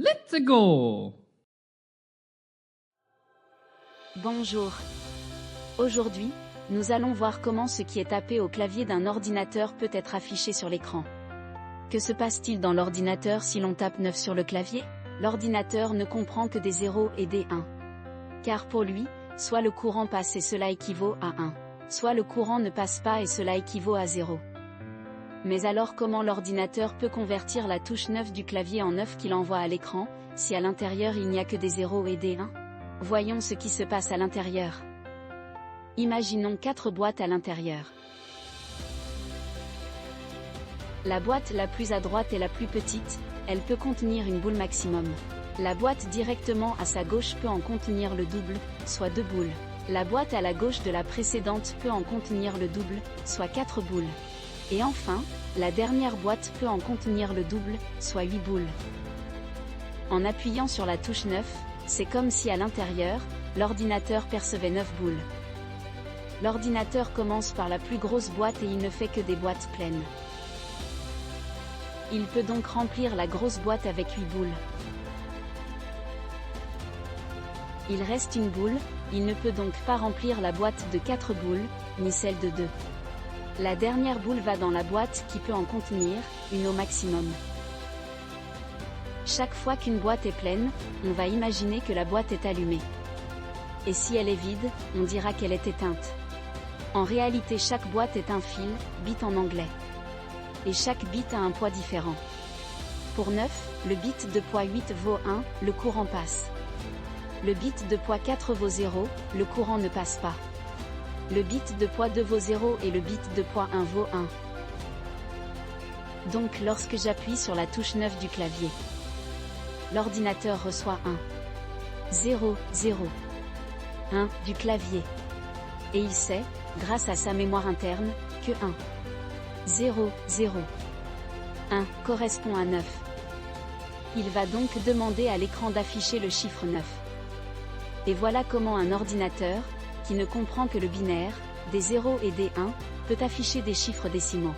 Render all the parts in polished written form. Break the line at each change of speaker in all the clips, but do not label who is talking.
Let's go!
Bonjour. Aujourd'hui, nous allons voir comment ce qui est tapé au clavier d'un ordinateur peut être affiché sur l'écran. Que se passe-t-il dans l'ordinateur si l'on tape 9 sur le clavier? L'ordinateur ne comprend que des 0 et des 1. Car pour lui, soit le courant passe et cela équivaut à 1, soit le courant ne passe pas et cela équivaut à 0. Mais alors comment l'ordinateur peut convertir la touche 9 du clavier en 9 qu'il envoie à l'écran, si à l'intérieur il n'y a que des 0 et des 1? Voyons ce qui se passe à l'intérieur. Imaginons 4 boîtes à l'intérieur. La boîte la plus à droite est la plus petite, elle peut contenir une boule maximum. La boîte directement à sa gauche peut en contenir le double, soit 2 boules. La boîte à la gauche de la précédente peut en contenir le double, soit 4 boules. Et enfin, la dernière boîte peut en contenir le double, soit 8 boules. En appuyant sur la touche 9, c'est comme si à l'intérieur, l'ordinateur percevait 9 boules. L'ordinateur commence par la plus grosse boîte et il ne fait que des boîtes pleines. Il peut donc remplir la grosse boîte avec 8 boules. Il reste une boule, il ne peut donc pas remplir la boîte de 4 boules, ni celle de 2. La dernière boule va dans la boîte qui peut en contenir, une au maximum. Chaque fois qu'une boîte est pleine, on va imaginer que la boîte est allumée. Et si elle est vide, on dira qu'elle est éteinte. En réalité chaque boîte est un fil, bit en anglais. Et chaque bit a un poids différent. Pour 9, le bit de poids 8 vaut 1, le courant passe. Le bit de poids 4 vaut 0, le courant ne passe pas. Le bit de poids 2 vaut 0 et le bit de poids 1 vaut 1. Donc lorsque j'appuie sur la touche 9 du clavier, l'ordinateur reçoit 1, 0, 0, 1 du clavier. Et il sait, grâce à sa mémoire interne, que 1, 0, 0, 1 correspond à 9. Il va donc demander à l'écran d'afficher le chiffre 9. Et voilà comment un ordinateur, qui ne comprend que le binaire, des 0 et des 1, peut afficher des chiffres décimaux.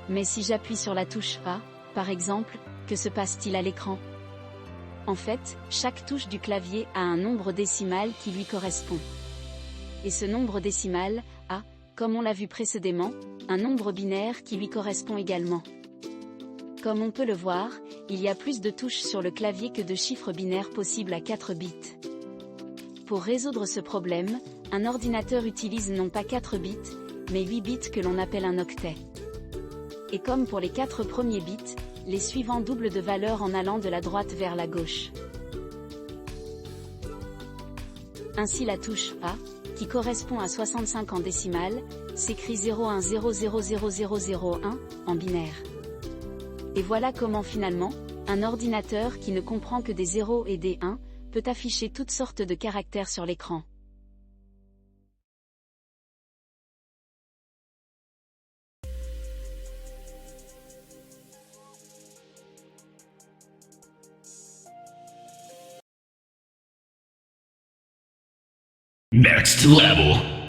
Mais si j'appuie sur la touche A, par exemple, que se passe-t-il à l'écran? En fait, chaque touche du clavier a un nombre décimal qui lui correspond. Et ce nombre décimal a, comme on l'a vu précédemment, un nombre binaire qui lui correspond également. Comme on peut le voir, il y a plus de touches sur le clavier que de chiffres binaires possibles à 4 bits. Pour résoudre ce problème, un ordinateur utilise non pas 4 bits, mais 8 bits que l'on appelle un octet. Et comme pour les 4 premiers bits, les suivants doublent de valeur en allant de la droite vers la gauche. Ainsi la touche A, qui correspond à 65 en décimale, s'écrit 01000001 en binaire. Et voilà comment finalement, un ordinateur qui ne comprend que des 0 et des 1, peut afficher toutes sortes de caractères sur l'écran.
Next level.